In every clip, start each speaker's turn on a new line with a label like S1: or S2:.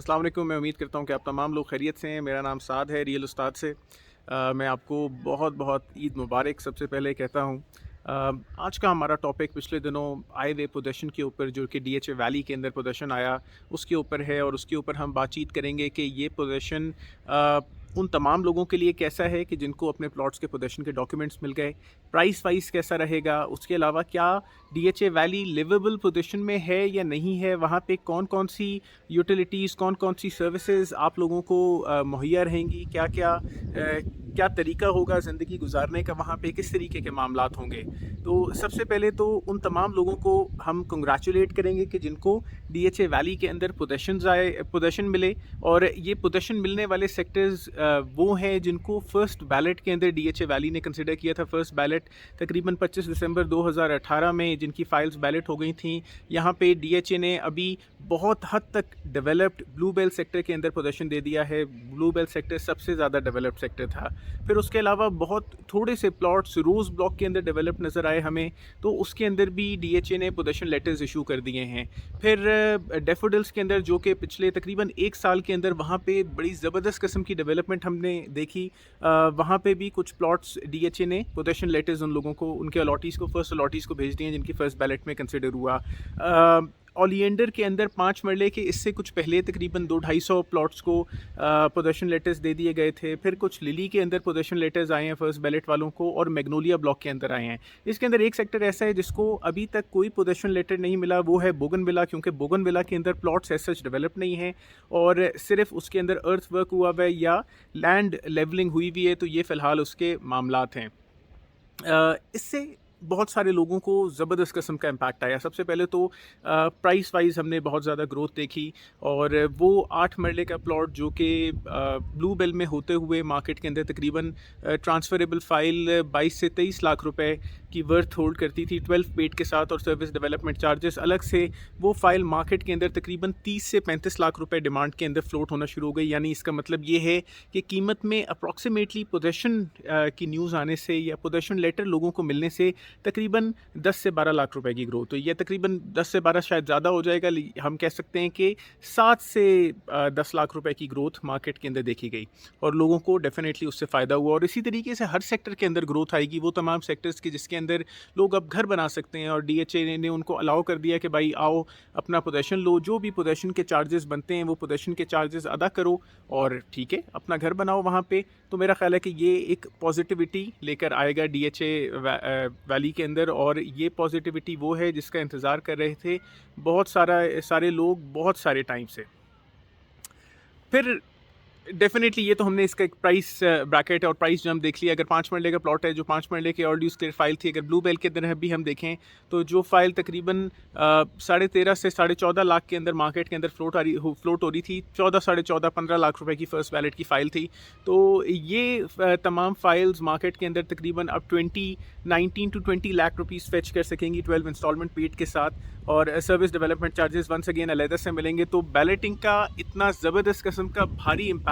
S1: अस्सलाम वालेकुम। मैं उम्मीद करता हूँ कि आप तमाम लोग खैरियत से हैं। मेरा नाम साद है, रियल उस्ताद से। मैं आपको बहुत बहुत ईद मुबारक सबसे पहले कहता हूँ। आज का हमारा टॉपिक पिछले दिनों आए हुए पोजीशन के ऊपर, जो कि डीएचए वैली के अंदर पोजीशन आया, उसके ऊपर है। और उसके ऊपर हम बातचीत करेंगे कि ये पोजीशन उन तमाम लोगों के लिए कैसा है कि जिनको अपने प्लॉट्स के पोजीशन के डॉक्यूमेंट्स मिल गए, प्राइस वाइज कैसा रहेगा, उसके अलावा क्या डीएचए वैली लिवेबल पोजीशन में है या नहीं है, वहाँ पे कौन कौन सी यूटिलिटीज़, कौन कौन सी सर्विसेज आप लोगों को मुहैया रहेंगी, क्या क्या क्या तरीका होगा ज़िंदगी गुजारने का, वहाँ पे किस तरीके के मामलात होंगे। तो सबसे पहले तो उन तमाम लोगों को हम कंग्रेचुलेट करेंगे कि जिनको डीएचए वैली के अंदर पोजेशन मिले। और ये पोजेशन मिलने वाले सेक्टर्स वो हैं जिनको फ़र्स्ट बैलेट के अंदर डीएचए वैली ने कंसिडर किया था। फ़र्स्ट बैलेट तकरीबन 25 दिसंबर 2018 में जिनकी फ़ाइल्स बैलेट हो गई थी। यहाँ पे डीएचए ने अभी बहुत हद तक डेवलप्ड ब्लू बेल सेक्टर के अंदर पोजीशन दे दिया है। ब्लू बेल सेक्टर सबसे ज़्यादा डेवलप्ड सेक्टर था। फिर उसके अलावा बहुत थोड़े से प्लॉट्स रोज़ ब्लॉक के अंदर डेवलप नज़र आए हमें, तो उसके अंदर भी डीएचए ने पोजीशन लेटर्स इशू कर दिए हैं। फिर डैफोडिल्स के अंदर, जो कि पिछले तकरीबन 1 साल के अंदर वहाँ पे बड़ी ज़बरदस्त किस्म की डेवलपमेंट हमने देखी। वहाँ पे भी कुछ प्लॉट्स डीएचए ने पोजीशन लेटर्स उन लोगों को, उनके अलॉटीज़ को, फर्स्ट अलॉटीज़ को भेज दिए हैं जिनकी फ़र्स्ट बैलेट में कंसिडर हुआ। ओलिएंडर के अंदर 5 मरले के इससे कुछ पहले तकरीबन 200-250 प्लॉट्स को पोजीशन लेटर्स दे दिए गए थे। फिर कुछ लिली के अंदर पोजीशन लेटर्स आए हैं फर्स्ट बैलेट वालों को, और मैग्नोलिया ब्लॉक के अंदर आए हैं। इसके अंदर एक सेक्टर ऐसा है जिसको अभी तक कोई पोजीशन लेटर नहीं मिला, वो है बोगनविला, क्योंकि बोगनविला के अंदर प्लॉट्स एज सच डेवलप नहीं हैं और सिर्फ उसके अंदर अर्थ वर्क हुआ हुआ है या लैंड लेवलिंग हुई हुई है। तो ये फ़िलहाल उसके मामलात हैं। इससे बहुत सारे लोगों को ज़बरदस्त किस्म का इम्पैक्ट आया। सबसे पहले तो प्राइस वाइज हमने बहुत ज़्यादा ग्रोथ देखी, और वो 8 मरले का प्लॉट जो कि ब्लू बेल में होते हुए मार्केट के अंदर तकरीबन ट्रांसफरेबल फ़ाइल 22 से 23 लाख रुपए की वर्थ होल्ड करती थी 12 पेड के साथ, और सर्विस डेवलपमेंट चार्जेस अलग से। वो फ़ाइल मार्केट के अंदर तकरीबन 30 से 35 लाख रुपए डिमांड के अंदर फ्लोट होना शुरू हो गई। यानी इसका मतलब ये है कि कीमत में अप्रॉक्सीमेटली पोजीशन की न्यूज़ आने से या पोजीशन लेटर लोगों को मिलने से तकरीबन 10 से 12 लाख रुपए की ग्रोथ। तो ये तकरीबन 10 से 12 शायद ज़्यादा हो जाएगा, हम कह सकते हैं कि 7 से 10 लाख रुपए की ग्रोथ मार्केट के अंदर देखी गई, और लोगों को डेफिनेटली उससे फ़ायदा हुआ। और इसी तरीके से हर सेक्टर के अंदर ग्रोथ आएगी, वो तमाम सेक्टर्स की जिसके अंदर लोग अब घर बना सकते हैं, और डीएचए ने उनको अलाउ कर दिया कि भाई आओ अपना पोजीशन लो, जो भी पोजीशन के चार्जेस बनते हैं वो पोजीशन के चार्जेस अदा करो, और ठीक है अपना घर बनाओ वहाँ पे। तो मेरा ख्याल है कि ये एक पॉजिटिविटी लेकर आएगा डीएचए वैली के अंदर, और ये पॉजिटिविटी वो है जिसका इंतज़ार कर रहे थे बहुत सारे लोग बहुत सारे टाइम से। फिर डेफिनेटली ये तो हमने इसका एक प्राइस ब्रैकेट और प्राइस जो हम देख लिया। अगर 5 मरले का प्लॉट है, जो 5 मरले की ऑलरेडी उसकी फाइल थी, अगर ब्लू बेल के अंदर भी हम देखें तो जो फाइल तकरीबन 13.5 से 14.5 लाख के अंदर मार्केट के अंदर फ्लोट हो रही थी, 14, 14.5, 15 लाख रुपए की फर्स्ट बैलेट की फ़ाइल थी। तो ये तमाम फाइल्स मार्केट के अंदर तकरीबन अब 19 टू 20 लाख रुपीज़ फेच कर सकेंगी 12 इंस्टॉलमेंट पेड के साथ, और service development charges once again अलहदा से मिलेंगे। तो बैलेटिंग का इतना ज़बरदस्त किस्म का भारी इम्पैक्ट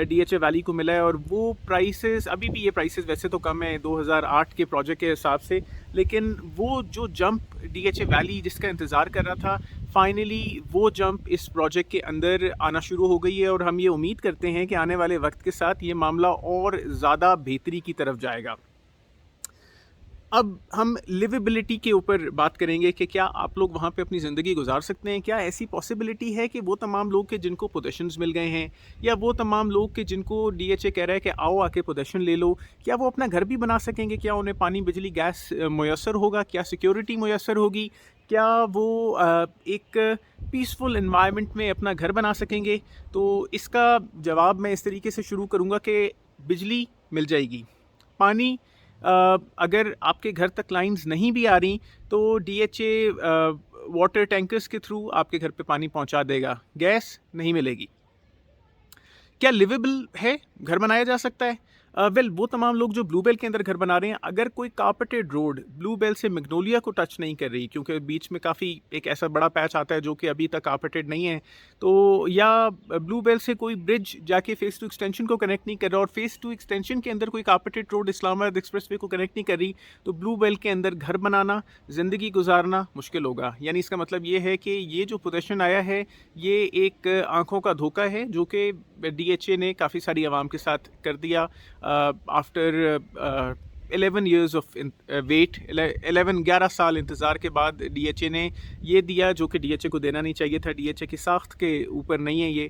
S1: डीएचए वैली को मिला है। और वो प्राइसेस, अभी भी ये प्राइसेस वैसे तो कम है 2008 के प्रोजेक्ट के हिसाब से, लेकिन वो जो जंप डीएचए वैली जिसका इंतज़ार कर रहा था, फाइनली वो जंप इस प्रोजेक्ट के अंदर आना शुरू हो गई है। और हम ये उम्मीद करते हैं कि आने वाले वक्त के साथ ये मामला और ज़्यादा बेहतरी की तरफ जाएगा। अब हम लिवेबिलिटी के ऊपर बात करेंगे कि क्या आप लोग वहाँ पे अपनी ज़िंदगी गुजार सकते हैं। क्या ऐसी पॉसिबिलिटी है कि वो तमाम लोग के जिनको पोजीशंस मिल गए हैं, या वो तमाम लोग के जिनको डीएचए कह रहा है कि आओ आके पोजीशन ले लो, क्या वो अपना घर भी बना सकेंगे? क्या उन्हें पानी, बिजली, गैस मुयस्सर होगा? क्या सिक्योरिटी मुयस्सर होगी? क्या वो एक पीसफुल एनवायरनमेंट में अपना घर बना सकेंगे? तो इसका जवाब मैं इस तरीके से शुरू करूँगा कि बिजली मिल जाएगी। पानी, अगर आपके घर तक लाइंस नहीं भी आ रही तो डीएचए वाटर टैंकर्स के थ्रू आपके घर पे पानी पहुंचा देगा। गैस नहीं मिलेगी। क्या लिवेबल है? घर बनाया जा सकता है? वेल वो तमाम लोग जो ब्लू बेल के अंदर घर बना रहे हैं, अगर कोई कार्पेटेड रोड ब्लू बेल से मैग्नोलिया को टच नहीं कर रही, क्योंकि बीच में काफ़ी एक ऐसा बड़ा पैच आता है जो कि अभी तक कार्पेटेड नहीं है, तो या ब्लू बेल से कोई ब्रिज जाके फेस टू एक्सटेंशन को कनेक्ट नहीं कर रहा और फेस टू एक्सटेंशन के अंदर कोई कार्पेटेड रोड इस्लामाबाद एक्सप्रेसवे को कनेक्ट नहीं कर रही, तो ब्लू बेल के अंदर घर बनाना, ज़िंदगी गुजारना मुश्किल होगा। यानी इसका मतलब ये है कि ये जो पोजीशन आया है, ये एक आंखों का धोखा है जो कि DHA ने काफ़ी सारी आवाम के साथ कर दिया। आफ्टर 11 years ऑफ वेट, 11 साल इंतज़ार के बाद DHA ने ये दिया जो कि DHA को देना नहीं चाहिए था। DHA की साख्त के ऊपर नहीं है ये।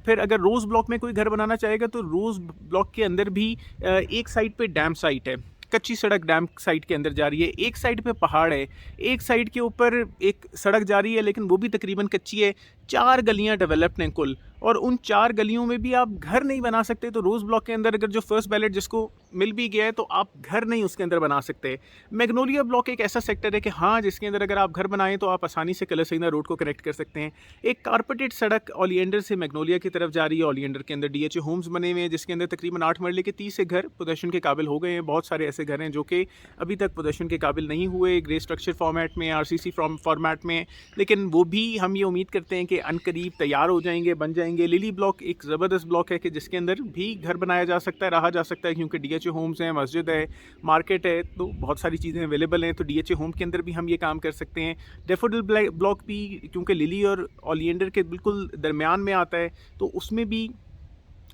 S1: फिर अगर रोज़ ब्लॉक में कोई घर बनाना चाहेगा तो रोज़ ब्लॉक के अंदर भी एक साइड पे डैम साइट है, कच्ची सड़क डैम साइट के अंदर जा रही है, एक साइड पे पहाड़ है, एक साइड के ऊपर एक सड़क जा रही है लेकिन वो भी तकरीबन कच्ची है। 4 गलियां डेवलप्ड हैं कुल, और उन 4 गलियों में भी आप घर नहीं बना सकते। तो रोज़ ब्लॉक के अंदर अगर जो फर्स्ट बैलेट जिसको मिल भी गया है तो आप घर नहीं उसके अंदर बना सकते। मैग्नोलिया ब्लॉक एक ऐसा सेक्टर है कि हाँ, जिसके अंदर अगर आप घर बनाएं तो आप आसानी से कलरसैना रोड को कनेक्ट कर सकते हैं। एक कारपेटेड सड़क ओलिएंडर से मैग्नोलिया की तरफ जा रही है। ओलिएंडर के अंदर DHA होम्स बने हुए हैं जिसके अंदर तकरीबन 8 मरले के 30 से घर पोजेशन के काबिल हो गए हैं। बहुत सारे ऐसे घर हैं जो कि अभी तक पोजेशन के काबिल नहीं हुए, ग्रे स्ट्रक्चर फॉर्मेट में, RCC फॉर्मेट में, लेकिन वो भी हम ये उम्मीद करते हैं कि अनकरीब तैयार हो जाएंगे, बन जाएंगे। लिली ब्लॉक एक ज़बरदस्त ब्लॉक है कि जिसके अंदर भी घर बनाया जा सकता है, रहा जा सकता है, क्योंकि DHA होम्स हैं, मस्जिद है, मार्केट है, तो बहुत सारी चीज़ें अवेलेबल हैं। तो DHA होम के अंदर भी हम ये काम कर सकते हैं। डेफोडिल ब्लॉक भी, क्योंकि लिली और ओलिएंडर के बिल्कुल दरमियान में आता है, तो उसमें भी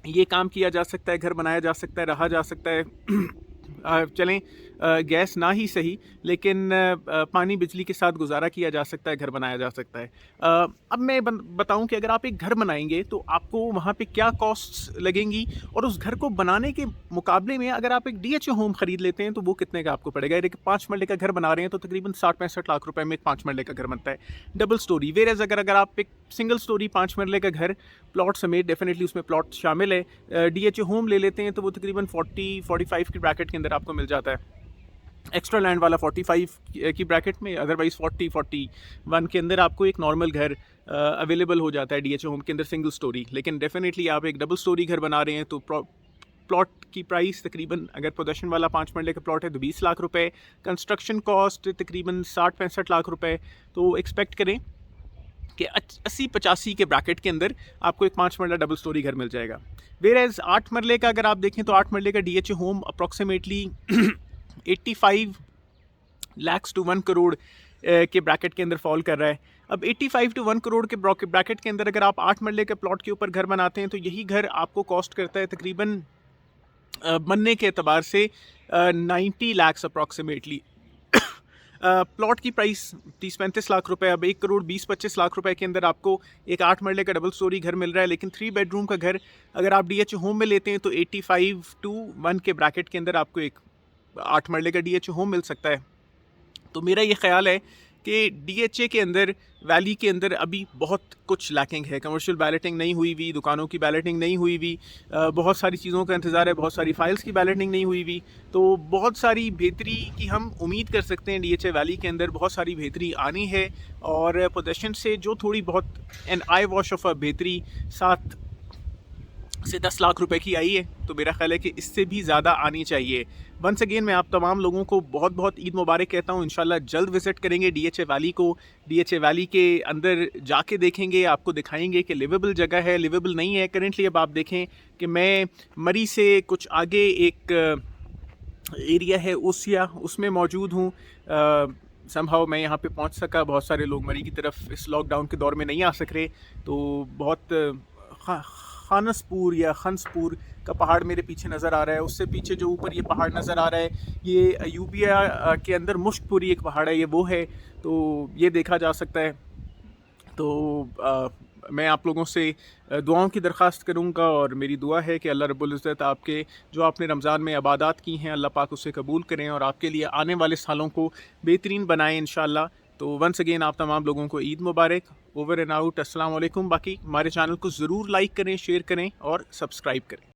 S1: ये काम किया जा सकता है, घर बनाया जा सकता है, रहा जा सकता है। चलें, गैस ना ही सही, लेकिन पानी बिजली के साथ गुजारा किया जा सकता है, घर बनाया जा सकता है। अब मैं बताऊं कि अगर आप एक घर बनाएंगे तो आपको वहाँ पे क्या कॉस्ट्स लगेंगी, और उस घर को बनाने के मुकाबले में अगर आप एक DHA होम ख़रीद लेते हैं तो वो कितने का आपको पड़ेगा। एक 5 मरले का घर बना रहे हैं तो तकरीबन 60-65 लाख रुपए में एक 5 मरले का घर बनता है, डबल स्टोरी। वेरेज अगर आप एक सिंगल स्टोरी 5 मरले का घर प्लॉट समेत, डेफिनेटली उसमें प्लॉट शामिल है, DHA होम ले लेते हैं तो वो तकरीबन 40-45 की ब्रैकेट के अंदर आपको मिल जाता है। एक्स्ट्रा लैंड वाला 45 की ब्रैकेट में, अदरवाइज़ 40-41 के अंदर आपको एक नॉर्मल घर अवेलेबल हो जाता है DHA होम के अंदर, सिंगल स्टोरी। लेकिन डेफिनेटली आप एक डबल स्टोरी घर बना रहे हैं तो प्लॉट की प्राइस तकरीबन, अगर पोजेशन वाला 5 मरले का प्लॉट है तो 20 लाख रुपए, कंस्ट्रक्शन कॉस्ट तकरीबन 60-65 लाख रुपए। तो एक्सपेक्ट करें कि 80-85 के ब्रैकेट के अंदर आपको एक 5 मरला डबल स्टोरी घर मिल जाएगा। वेरेज 8 मरले का अगर आप देखें तो 8 मरले का DHA home approximately 85 lakh to 1 crore के ब्रैकेट के अंदर फॉल कर रहा है। अब 85 टू 1 करोड़ के ब्रैकेट के अंदर अगर आप 8 मरले के प्लॉट के ऊपर घर बनाते हैं तो यही घर आपको कॉस्ट करता है तकरीबन बनने के एतबार से 90 लाख अप्रॉक्सीमेटली। प्लॉट की प्राइस 30-35 लाख रुपए। अब 1 करोड़ 20-25 लाख रुपए के अंदर आपको एक 8 मरले का डबल स्टोरी घर मिल रहा है। लेकिन 3 बेडरूम का घर अगर आप DHA होम में लेते हैं तो 85 टू 1 के ब्रैकेट के अंदर आपको एक 8 मरले का DHA होम मिल सकता है। तो मेरा ये ख्याल है कि DHA के अंदर, वैली के अंदर अभी बहुत कुछ लैकिंग है। कमर्शियल बैलेटिंग नहीं हुई हुई, दुकानों की बैलेटिंग नहीं हुई हुई, बहुत सारी चीज़ों का इंतज़ार है, बहुत सारी फाइल्स की बैलेटिंग नहीं हुई हुई। तो बहुत सारी बेहतरी की हम उम्मीद कर सकते हैं। DHA वैली के अंदर बहुत सारी बेहतरी आनी है, और पोजेशन से जो थोड़ी बहुत एन आई वॉश ऑफ बेहतरी 7 से 10 लाख रुपए की आई है, तो मेरा ख्याल है कि इससे भी ज़्यादा आनी चाहिए। वंस अगेन मैं आप तमाम लोगों को बहुत बहुत ईद मुबारक कहता हूँ। इंशाल्लाह जल्द विज़िट करेंगे DHA वैली को। DHA वैली के अंदर जाके देखेंगे, आपको दिखाएंगे कि लिवेबल जगह है, लिवेबल नहीं है करेंटली। अब आप देखें कि मैं मरी से कुछ आगे एक एरिया है ओसिया, उसमें मौजूद हूँ। समहाउ मैं यहाँ पे पहुँच सका। बहुत सारे लोग मरी की तरफ इस लॉकडाउन के दौर में नहीं आ सक रहे, तो बहुत खानसपुर या खनसपुर का पहाड़ मेरे पीछे नज़र आ रहा है। उससे पीछे जो ऊपर ये पहाड़ नज़र आ रहा है, ये यूबिया के अंदर मुश्कपुरी एक पहाड़ है, ये वो है, तो ये देखा जा सकता है। तो मैं आप लोगों से दुआओं की दरख्वास्त करूँगा, और मेरी दुआ है कि अल्लाह रब्बुल इज़्ज़त आपके जो आपने रमज़ान में इबादत की हैं, अल्लाह पाक उसे कबूल करें और आपके लिए आने वाले सालों को बेहतरीन बनाएं इंशाअल्लाह। तो वंस अगेन आप तमाम लोगों को ईद मुबारक। Over and out. अस्सलाम वालेकुम। बाकी हमारे चैनल को ज़रूर लाइक करें, शेयर करें और सब्सक्राइब करें।